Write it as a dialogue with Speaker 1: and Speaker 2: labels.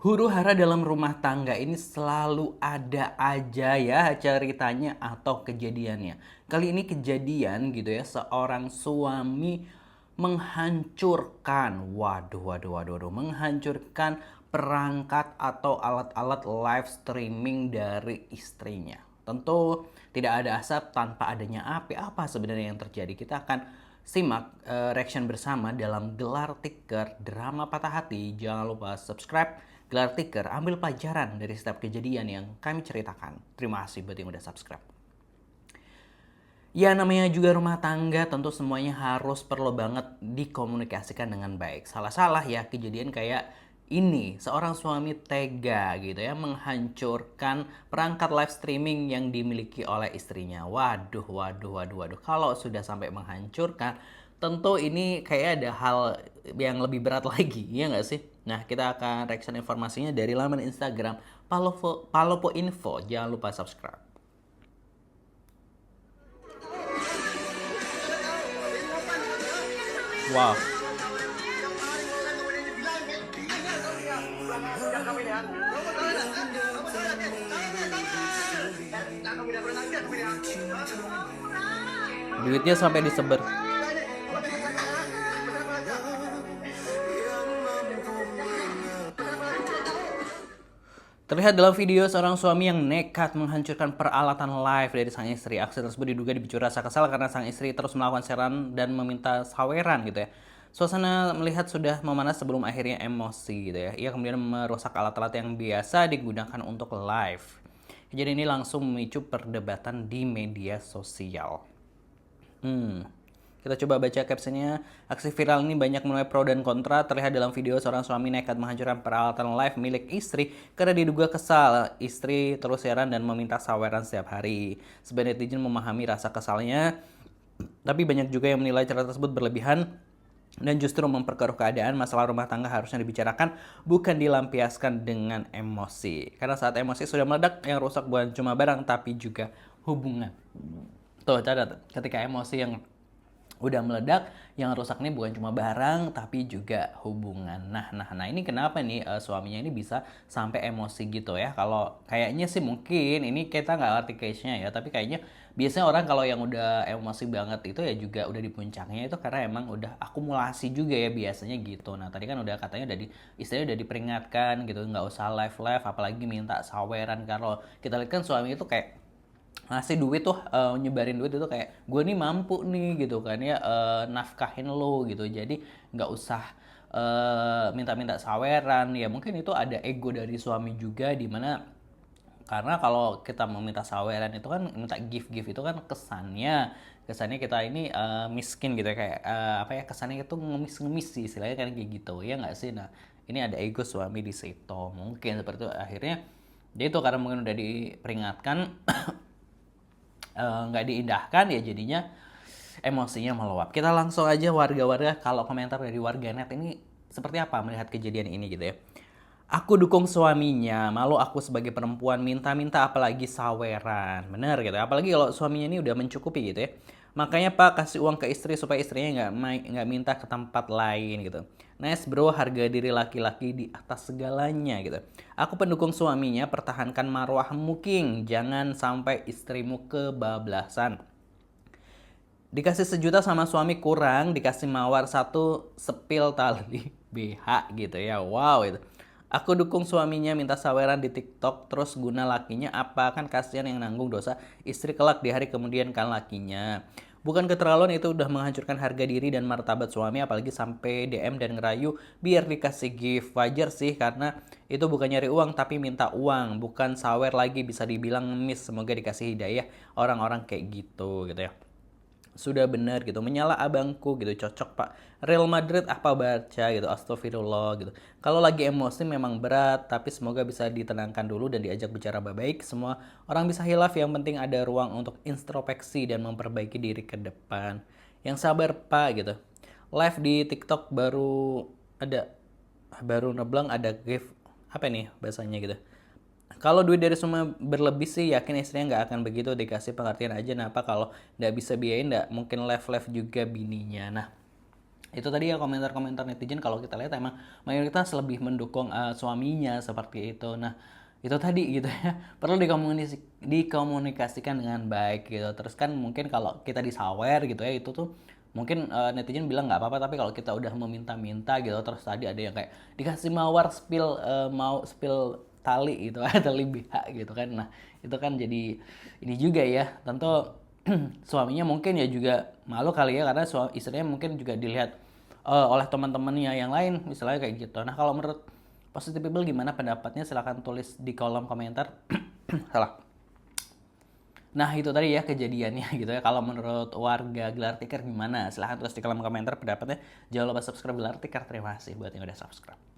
Speaker 1: Huru-hara dalam rumah tangga ini selalu ada aja ya ceritanya atau kejadiannya. Kali ini kejadian gitu ya, seorang suami menghancurkan, menghancurkan perangkat atau alat-alat live streaming dari istrinya. Tentu tidak ada asap tanpa adanya api. Apa sebenarnya yang terjadi? Kita akan simak reaction bersama dalam Gelar Tikar Drama Patah Hati. Jangan lupa subscribe Gelar Tikar, ambil pelajaran dari setiap kejadian yang kami ceritakan. Terima kasih buat yang udah subscribe. Ya, namanya juga rumah tangga, tentu semuanya harus perlu banget dikomunikasikan dengan baik. Salah-salah ya kejadian kayak ini, seorang suami tega gitu ya, menghancurkan perangkat live streaming yang dimiliki oleh istrinya. Waduh. Kalau sudah sampai menghancurkan, tentu ini kayak ada hal yang lebih berat lagi, ya nggak sih? Nah, kita akan reaction informasinya dari laman Instagram Palopo Info. Jangan lupa subscribe. Wow. Duitnya sampai disebar. Terlihat dalam video seorang suami yang nekat menghancurkan peralatan live dari sang istri. Aksi tersebut diduga dipicu rasa kesal karena sang istri terus melakukan serangan dan meminta saweran gitu ya. Suasana melihat sudah memanas sebelum akhirnya emosi gitu ya. Ia kemudian merusak alat-alat yang biasa digunakan untuk live. Kejadian ini langsung memicu perdebatan di media sosial. Kita coba baca captionnya. Aksi viral ini banyak menuai pro dan kontra. Terlihat dalam video seorang suami nekat menghancurkan peralatan live milik istri karena diduga kesal. Istri terus heran dan meminta saweran setiap hari. Sebagian netizen memahami rasa kesalnya, tapi banyak juga yang menilai cara tersebut berlebihan dan justru memperkeruh keadaan. Masalah rumah tangga harusnya dibicarakan, bukan dilampiaskan dengan emosi. Karena saat emosi sudah meledak, yang rusak bukan cuma barang, tapi juga hubungan. Tuh, catat. Ketika emosi yang udah meledak, yang rusak nih bukan cuma barang tapi juga hubungan. Nah ini kenapa nih suaminya ini bisa sampai emosi gitu ya? Kalau kayaknya sih mungkin ini kita nggak ngerti case-nya ya, tapi kayaknya biasanya orang kalau yang udah emosi banget itu ya juga udah di puncaknya itu karena emang udah akumulasi juga ya biasanya gitu. Nah tadi kan udah katanya istilahnya udah diperingatkan gitu, nggak usah live apalagi minta saweran. Kalau kita lihat kan suami itu kayak ngasih duit tuh, nyebarin duit itu kayak gue nih mampu nih gitu kan ya, nafkahin lo gitu, jadi nggak usah minta-minta saweran. Ya mungkin itu ada ego dari suami juga, dimana karena kalau kita meminta saweran itu kan minta gift itu kan kesannya kita ini miskin gitu ya, kayak apa ya, kesannya itu ngemis sih istilahnya kan kayak gitu ya nggak sih. Nah ini ada ego suami di situ mungkin seperti itu. Akhirnya dia itu karena mungkin udah diperingatkan nggak diindahkan ya jadinya emosinya meluap. Kita langsung aja warga-warga, kalau komentar dari warganet ini seperti apa melihat kejadian ini gitu ya. Aku dukung suaminya, malu aku sebagai perempuan minta-minta apalagi saweran. Bener gitu, apalagi kalau suaminya ini udah mencukupi gitu ya. Makanya Pak kasih uang ke istri supaya istrinya nggak minta ke tempat lain gitu. Nice bro, harga diri laki-laki di atas segalanya gitu. Aku pendukung suaminya, pertahankan marwahmu King. Jangan sampai istrimu kebablasan. Dikasih 1 juta sama suami kurang, dikasih mawar 1 sepil tali BH gitu ya. Wow itu. Aku dukung suaminya minta saweran di TikTok terus guna lakinya apa, kan kasihan yang nanggung dosa istri kelak di hari kemudian kan lakinya. Bukan keterlaluan itu udah menghancurkan harga diri dan martabat suami, apalagi sampai DM dan ngerayu biar dikasih gift. Wajar sih karena itu bukan nyari uang tapi minta uang, bukan sawer lagi, bisa dibilang miss. Semoga dikasih hidayah orang-orang kayak gitu ya. Sudah benar gitu, menyala abangku gitu, cocok Pak. Real Madrid apa baca gitu, astagfirullah gitu. Kalau lagi emosi memang berat, tapi semoga bisa ditenangkan dulu dan diajak bicara baik-baik. Semua orang bisa hilaf, yang penting ada ruang untuk introspeksi dan memperbaiki diri ke depan. Yang sabar Pak gitu. Live di TikTok baru neblang ada gift apa nih bahasanya gitu. Kalau duit dari semua berlebih sih yakin istrinya nggak akan begitu, dikasih pengertian aja. Nah apa kalau nggak bisa biayain, nggak mungkin live juga bininya. Nah Itu tadi ya komentar-komentar netizen, kalau kita lihat emang mayoritas lebih mendukung suaminya seperti itu. Nah, itu tadi gitu ya, perlu dikomunikasikan dengan baik gitu. Terus kan mungkin kalau kita disawer gitu ya, itu tuh mungkin netizen bilang nggak apa-apa, tapi kalau kita udah meminta-minta gitu, terus tadi ada yang kayak dikasih mawar spill, mau spill tali gitu tali BH gitu kan. Nah, itu kan jadi ini juga ya, tentu suaminya mungkin ya juga malu kali ya, karena istrinya mungkin juga dilihat oleh teman-temannya yang lain misalnya kayak gitu. Nah, kalau menurut Positive People gimana pendapatnya, silahkan tulis di kolom komentar. Salah. Nah, itu tadi ya kejadiannya gitu ya. Kalau menurut warga Gelar Tikar gimana, silahkan tulis di kolom komentar pendapatnya. Jangan lupa subscribe Gelar Tikar. Terima kasih buat yang udah subscribe.